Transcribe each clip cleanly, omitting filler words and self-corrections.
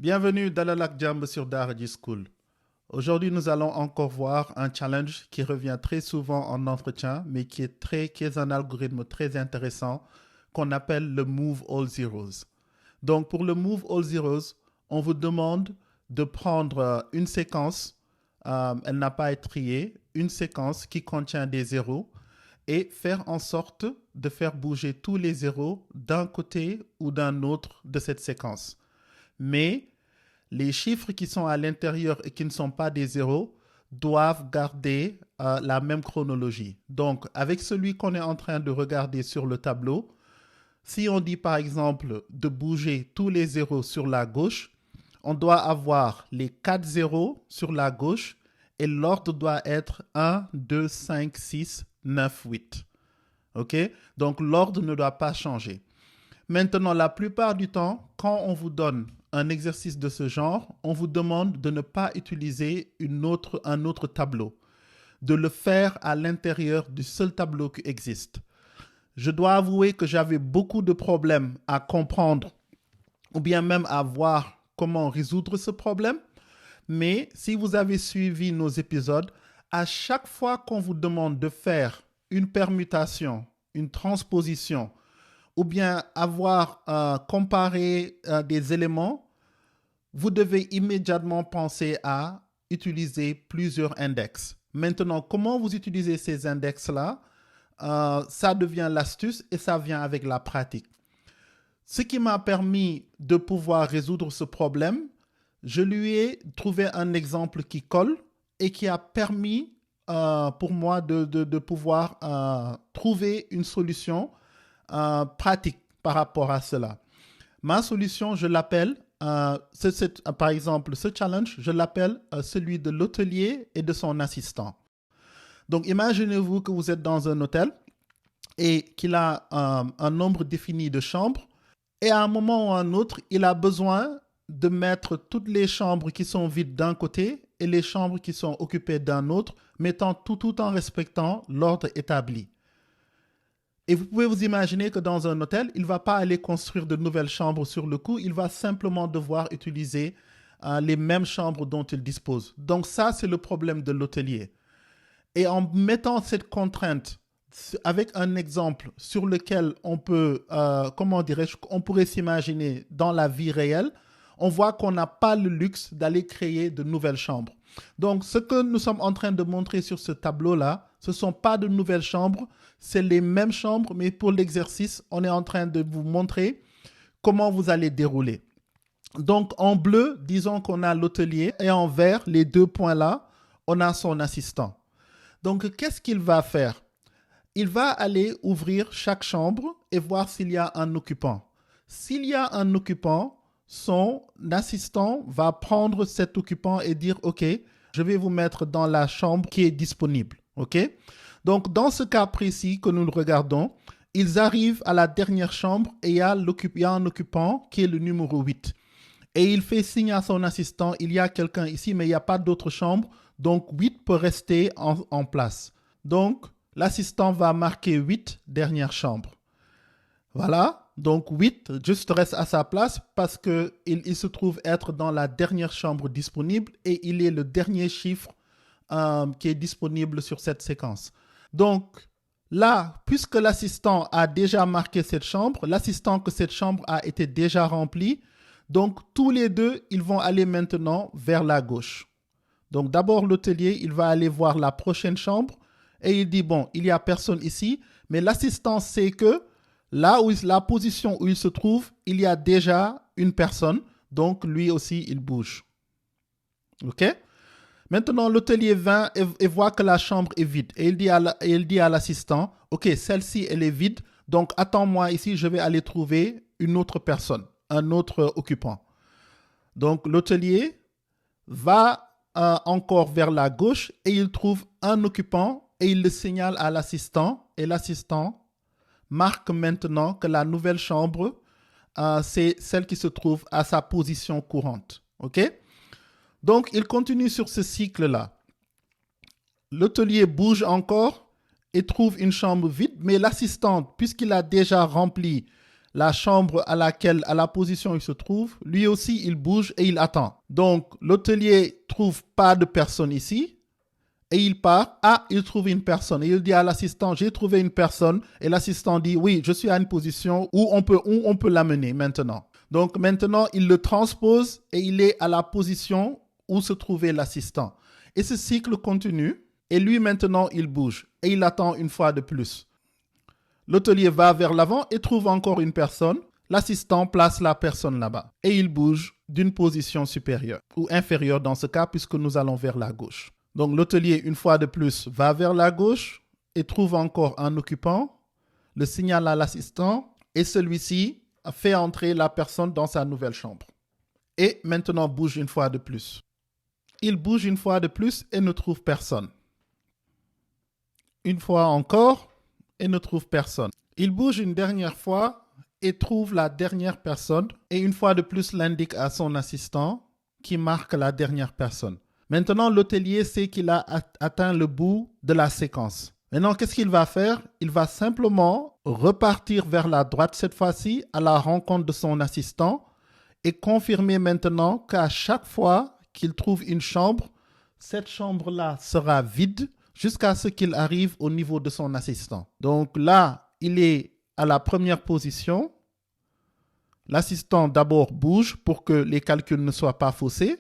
Bienvenue dans le lac Jambe sur Darji School. Aujourd'hui, nous allons encore voir un challenge qui revient très souvent en entretien, mais qui est un algorithme très intéressant qu'on appelle le Move All Zeros. Donc, pour le Move All Zeros, on vous demande de prendre une séquence, elle n'a pas à être triée, une séquence qui contient des zéros et faire en sorte de faire bouger tous les zéros d'un côté ou d'un autre de cette séquence. Mais les chiffres qui sont à l'intérieur et qui ne sont pas des zéros doivent garder la même chronologie. Donc, avec celui qu'on est en train de regarder sur le tableau, si on dit par exemple de bouger tous les zéros sur la gauche, on doit avoir les 4 zéros sur la gauche et l'ordre doit être 1, 2, 5, 6, 9, 8. OK? Donc, l'ordre ne doit pas changer. Maintenant, la plupart du temps, quand on vous donne un exercice de ce genre, on vous demande de ne pas utiliser un autre tableau, de le faire à l'intérieur du seul tableau qui existe. Je dois avouer que j'avais beaucoup de problèmes à comprendre ou bien même à voir comment résoudre ce problème. Mais si vous avez suivi nos épisodes, à chaque fois qu'on vous demande de faire une permutation, une transposition, ou bien avoir comparé des éléments, vous devez immédiatement penser à utiliser plusieurs index. Maintenant, comment vous utilisez ces index-là, ça devient l'astuce et ça vient avec la pratique. Ce qui m'a permis de pouvoir résoudre ce problème, je lui ai trouvé un exemple qui colle et qui a permis pour moi de pouvoir trouver une solution pratique par rapport à cela. Ma solution, je l'appelle, par exemple, ce challenge, je l'appelle celui de l'hôtelier et de son assistant. Donc, imaginez-vous que vous êtes dans un hôtel et qu'il a un nombre défini de chambres et à un moment ou à un autre, il a besoin de mettre toutes les chambres qui sont vides d'un côté et les chambres qui sont occupées d'un autre, mettant tout en respectant l'ordre établi. Et vous pouvez vous imaginer que dans un hôtel, il ne va pas aller construire de nouvelles chambres sur le coup, il va simplement devoir utiliser les mêmes chambres dont il dispose. Donc ça, c'est le problème de l'hôtelier. Et en mettant cette contrainte avec un exemple sur lequel on peut, on pourrait s'imaginer dans la vie réelle, on voit qu'on n'a pas le luxe d'aller créer de nouvelles chambres. Donc, ce que nous sommes en train de montrer sur ce tableau-là, ce ne sont pas de nouvelles chambres, c'est les mêmes chambres, mais pour l'exercice, on est en train de vous montrer comment vous allez dérouler. Donc, en bleu, disons qu'on a l'hôtelier, et en vert, les deux points-là, on a son assistant. Donc, qu'est-ce qu'il va faire? Il va aller ouvrir chaque chambre et voir s'il y a un occupant. S'il y a un occupant, son assistant va prendre cet occupant et dire « Ok, je vais vous mettre dans la chambre qui est disponible. » Ok? Donc, dans ce cas précis que nous regardons, ils arrivent à la dernière chambre et il y a un occupant qui est le numéro 8. Et il fait signe à son assistant, il y a quelqu'un ici, mais il n'y a pas d'autre chambre. Donc, 8 peut rester en place. Donc, l'assistant va marquer 8, dernière chambre. Voilà. Donc, 8 juste reste à sa place parce qu'il se trouve être dans la dernière chambre disponible et il est le dernier chiffre qui est disponible sur cette séquence. Donc, là, puisque l'assistant a déjà marqué cette chambre, l'assistant que cette chambre a été déjà remplie, donc tous les deux, ils vont aller maintenant vers la gauche. Donc, d'abord, l'hôtelier, il va aller voir la prochaine chambre et il dit, bon, il n'y a personne ici, mais l'assistant sait que là où la position où il se trouve, il y a déjà une personne, donc lui aussi, il bouge. OK? Maintenant, l'hôtelier vient et voit que la chambre est vide. Et il dit à l'assistant, OK, celle-ci, elle est vide, donc attends-moi ici, je vais aller trouver une autre personne, un autre occupant. Donc, l'hôtelier va encore vers la gauche et il trouve un occupant et il le signale à l'assistant et l'assistant marque maintenant que la nouvelle chambre, c'est celle qui se trouve à sa position courante. OK? Donc, il continue sur ce cycle-là. L'hôtelier bouge encore et trouve une chambre vide, mais l'assistant, puisqu'il a déjà rempli la chambre à la position où il se trouve, lui aussi, il bouge et il attend. Donc, l'hôtelier trouve pas de personne ici et il part. Ah, il trouve une personne et il dit à l'assistant, j'ai trouvé une personne. Et l'assistant dit, oui, je suis à une position où on peut l'amener maintenant. Donc, maintenant, il le transpose et il est à la position où se trouvait l'assistant. Et ce cycle continue et lui, maintenant, il bouge et il attend une fois de plus. L'hôtelier va vers l'avant et trouve encore une personne. L'assistant place la personne là-bas et il bouge d'une position supérieure ou inférieure dans ce cas puisque nous allons vers la gauche. Donc l'hôtelier, une fois de plus, va vers la gauche et trouve encore un occupant, le signale à l'assistant et celui-ci fait entrer la personne dans sa nouvelle chambre. Et maintenant bouge une fois de plus. Il bouge une fois de plus et ne trouve personne. Une fois encore, et ne trouve personne. Il bouge une dernière fois et trouve la dernière personne et une fois de plus l'indique à son assistant qui marque la dernière personne. Maintenant, l'hôtelier sait qu'il a atteint le bout de la séquence. Maintenant, qu'est-ce qu'il va faire? Il va simplement repartir vers la droite cette fois-ci à la rencontre de son assistant et confirmer maintenant qu'à chaque fois qu'il trouve une chambre, cette chambre-là sera vide jusqu'à ce qu'il arrive au niveau de son assistant. Donc là, il est à la première position. L'assistant d'abord bouge pour que les calculs ne soient pas faussés.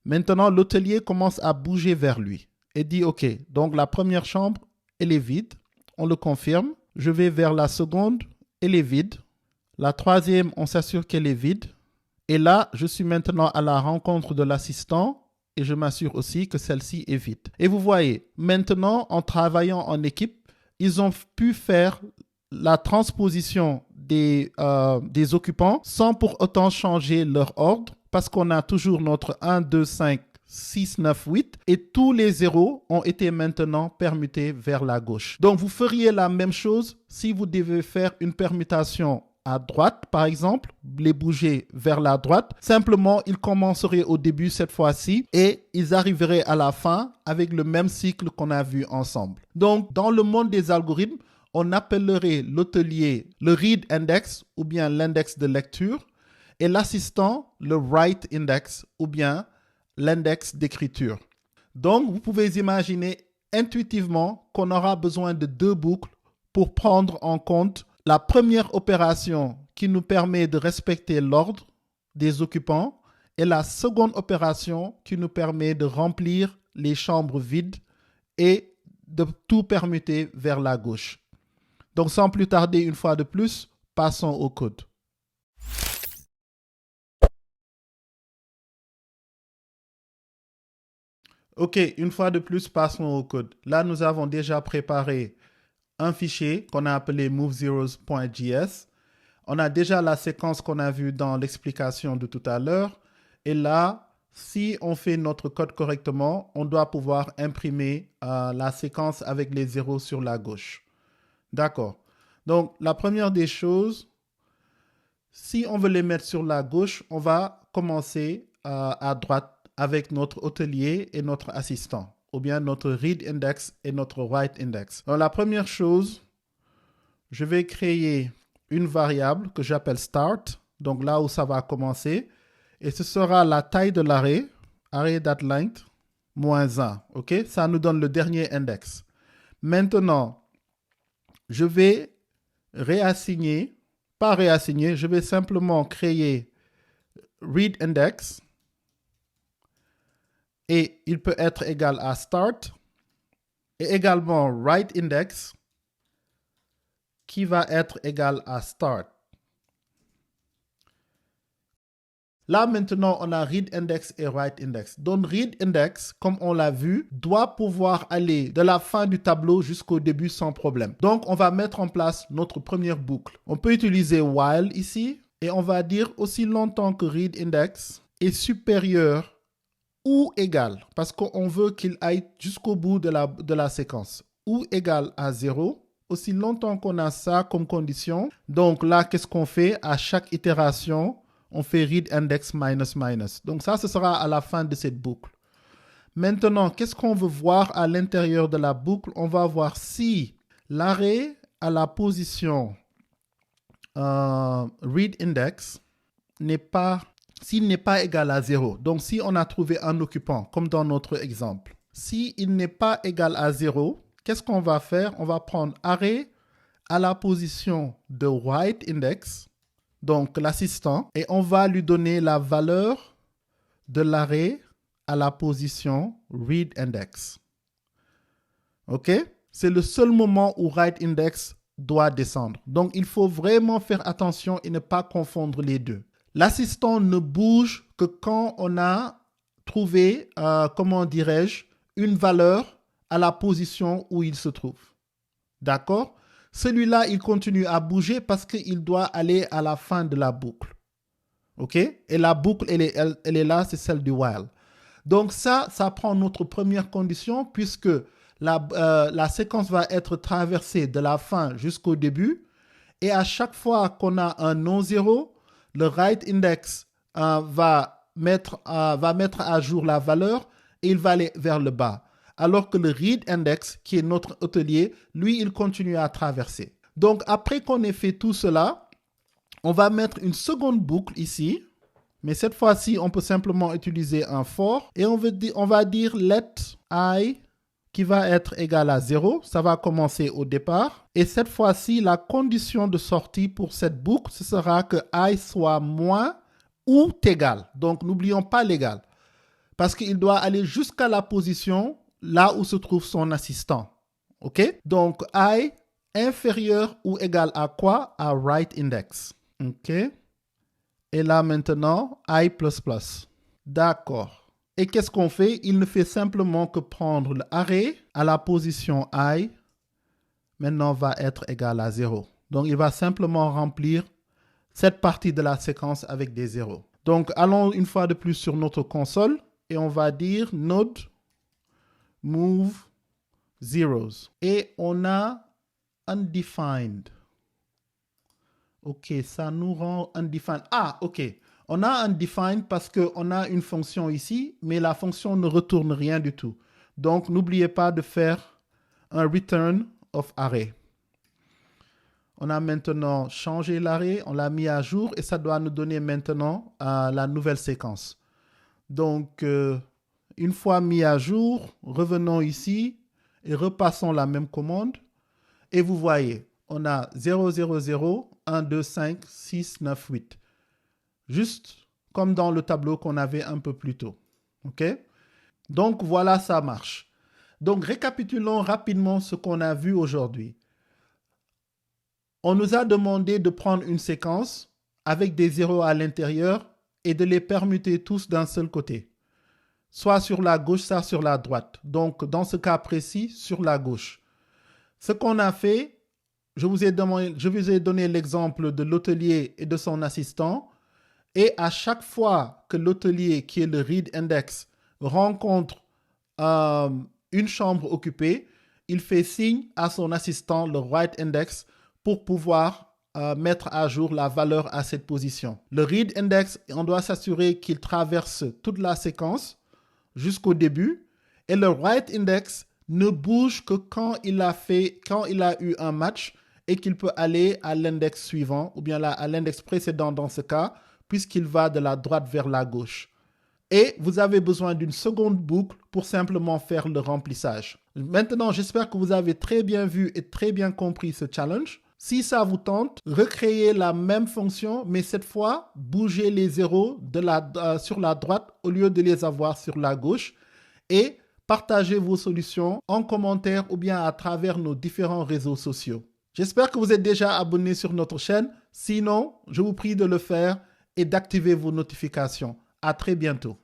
Maintenant, l'hôtelier commence à bouger vers lui et dit « Ok, donc la première chambre, elle est vide. On le confirme. Je vais vers la seconde, elle est vide. La troisième, on s'assure qu'elle est vide. Et là, je suis maintenant à la rencontre de l'assistant. Et je m'assure aussi que celle-ci est vide. Et vous voyez, maintenant, en travaillant en équipe, ils ont pu faire la transposition des occupants sans pour autant changer leur ordre parce qu'on a toujours notre 1, 2, 5, 6, 9, 8 et tous les zéros ont été maintenant permutés vers la gauche. Donc, vous feriez la même chose si vous devez faire une permutation à droite, par exemple, les bouger vers la droite. Simplement, ils commenceraient au début cette fois-ci et ils arriveraient à la fin avec le même cycle qu'on a vu ensemble. Donc, dans le monde des algorithmes, on appellerait l'hôtelier le read index ou bien l'index de lecture et l'assistant le write index ou bien l'index d'écriture. Donc, vous pouvez imaginer intuitivement qu'on aura besoin de deux boucles pour prendre en compte la première opération qui nous permet de respecter l'ordre des occupants et la seconde opération qui nous permet de remplir les chambres vides et de tout permuter vers la gauche. Donc sans plus tarder, une fois de plus, passons au code. Ok, une fois de plus, passons au code. Là, nous avons déjà préparé un fichier qu'on a appelé movezeros.js. On a déjà la séquence qu'on a vue dans l'explication de tout à l'heure. Et là, si on fait notre code correctement, on doit pouvoir imprimer la séquence avec les zéros sur la gauche. D'accord. Donc, la première des choses, si on veut les mettre sur la gauche, on va commencer à droite avec notre hôtelier et notre assistant, ou bien notre read index et notre write index. Donc, la première chose, je vais créer une variable que j'appelle start, donc là où ça va commencer, et ce sera la taille de l'arrêt, array.length, -1, ok? Ça nous donne le dernier index. Maintenant, je vais réassigner, pas réassigner, je vais simplement créer read index, et il peut être égal à start, et également write index, qui va être égal à start. Là, maintenant, on a read index et write index. Donc, read index, comme on l'a vu, doit pouvoir aller de la fin du tableau jusqu'au début sans problème. Donc, on va mettre en place notre première boucle. On peut utiliser while ici et on va dire aussi longtemps que read index est supérieur ou égal, parce qu'on veut qu'il aille jusqu'au bout de la séquence, ou égal à 0, aussi longtemps qu'on a ça comme condition. Donc là, qu'est-ce qu'on fait? À chaque itération, on fait read index minus minus. Donc ça, ce sera à la fin de cette boucle. Maintenant, qu'est-ce qu'on veut voir à l'intérieur de la boucle? On va voir si l'arrêt à la position read index s'il n'est pas égal à 0, donc si on a trouvé un occupant, comme dans notre exemple, s'il n'est pas égal à 0, qu'est-ce qu'on va faire? On va prendre array à la position de write index, donc l'assistant, et on va lui donner la valeur de l'array à la position read index. OK? C'est le seul moment où write index doit descendre. Donc, il faut vraiment faire attention et ne pas confondre les deux. L'assistant ne bouge que quand on a trouvé, comment dirais-je, une valeur à la position où il se trouve. D'accord? Celui-là, il continue à bouger parce qu'il doit aller à la fin de la boucle. OK? Et la boucle, elle est là, c'est celle du while. Donc ça prend notre première condition puisque la séquence va être traversée de la fin jusqu'au début. Et à chaque fois qu'on a un non-zéro, le write index va mettre à jour la valeur et il va aller vers le bas. Alors que le read index, qui est notre hôtelier, lui, il continue à traverser. Donc, après qu'on ait fait tout cela, on va mettre une seconde boucle ici. Mais cette fois-ci, on peut simplement utiliser un for. Et on va dire let I qui va être égal à 0. Ça va commencer au départ. Et cette fois-ci, la condition de sortie pour cette boucle, ce sera que I soit moins ou égal. Donc, n'oublions pas l'égal. Parce qu'il doit aller jusqu'à la position là où se trouve son assistant. OK? Donc, I inférieur ou égal à quoi? À write index. OK? Et là, maintenant, I++. D'accord. Et qu'est-ce qu'on fait? Il ne fait simplement que prendre l'array à la position I. Maintenant, va être égal à 0. Donc, il va simplement remplir cette partie de la séquence avec des zéros. Donc, allons une fois de plus sur notre console et on va dire node move zeros. Et on a undefined. OK, ça nous rend undefined. Ah, OK. On a undefined parce qu'on a une fonction ici, mais la fonction ne retourne rien du tout. Donc, n'oubliez pas de faire un return of array. On a maintenant changé l'array, on l'a mis à jour et ça doit nous donner maintenant la nouvelle séquence. Donc, une fois mis à jour, revenons ici et repassons la même commande. Et vous voyez, on a 0, 0, 0, 1, 2, 5, 6, 9, 8. Juste comme dans le tableau qu'on avait un peu plus tôt. OK? Donc, voilà, ça marche. Donc, récapitulons rapidement ce qu'on a vu aujourd'hui. On nous a demandé de prendre une séquence avec des zéros à l'intérieur et de les permuter tous d'un seul côté. Soit sur la gauche, soit sur la droite. Donc, dans ce cas précis, sur la gauche. Ce qu'on a fait, je vous ai donné l'exemple de l'hôtelier et de son assistant. Et à chaque fois que l'hôtelier, qui est le read index, rencontre une chambre occupée, il fait signe à son assistant, le write index, pour pouvoir mettre à jour la valeur à cette position. Le read index, on doit s'assurer qu'il traverse toute la séquence jusqu'au début. Et le write index ne bouge que quand il a eu un match et qu'il peut aller à l'index suivant ou bien à l'index précédent dans ce cas, puisqu'il va de la droite vers la gauche. Et vous avez besoin d'une seconde boucle pour simplement faire le remplissage. Maintenant, j'espère que vous avez très bien vu et très bien compris ce challenge. Si ça vous tente, recréez la même fonction, mais cette fois, bougez les zéros sur la droite au lieu de les avoir sur la gauche et partagez vos solutions en commentaire ou bien à travers nos différents réseaux sociaux. J'espère que vous êtes déjà abonné sur notre chaîne. Sinon, je vous prie de le faire et d'activer vos notifications. À très bientôt.